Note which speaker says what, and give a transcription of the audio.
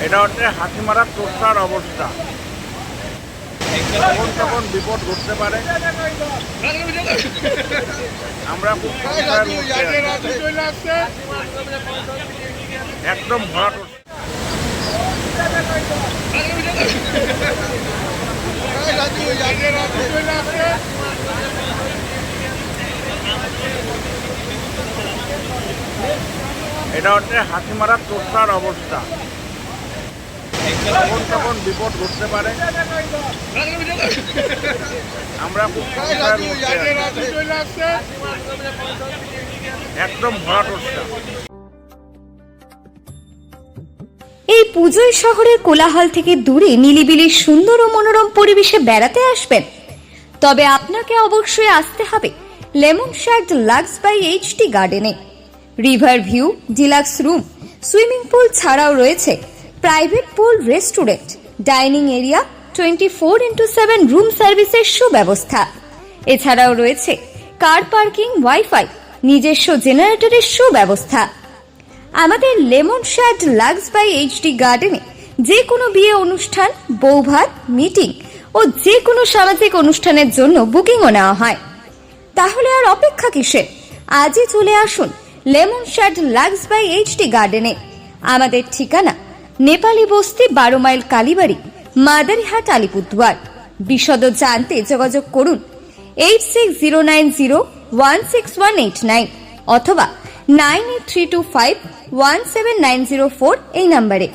Speaker 1: এটা হচ্ছে হাতিমারা তোষার অবস্থা। কখন তখন বিপদ ঘটতে পারে, আমরা খুব একদম ভরাট। এটা হচ্ছে হাতিমারা তোষার অবস্থা। কখন তখন বিপদ ঘটতে পারে, আমরা খুব একদম ভরাট।
Speaker 2: এই পুজোয় শহরের কোলাহল থেকে দূরে নিলিবিলি সুন্দর ও মনোরম পরিবেশে বেড়াতে আসবেন, তবে আপনাকে অবশ্যই আসতে হবে Lemon Shirt Lux by HD গার্ডেনে। River view, deluxe room, swimming pool ছাড়াও রয়েছে private pool, restaurant, dining area, 24x7 room সার্ভিসের সুব্যবস্থা। এছাড়াও রয়েছে কার পার্কিং, ওয়াইফাই, নিজস্ব জেনারেটরের সুব্যবস্থা। আমাদের Lemon Shirt Lux by HD গার্ডেনে যে কোনো বিয়ে অনুষ্ঠান, বৌভাত, মিটিং ও যে কোনো সামাজিক অনুষ্ঠানের জন্য বুকিংও নেওয়া হয়। তাহলে আর অপেক্ষা কিসের? আজই চলে আসুন Lemon Shirt Lux by HD গার্ডেনে। আমাদের ঠিকানা নেপালি বস্তি, 12 মাইল কালীবাড়ি, মাদারিহাট, আলিপুরদুয়ার। বিশদ জানতে যোগাযোগ করুন 8609016189 অথবা 9832517904 এই নম্বরে।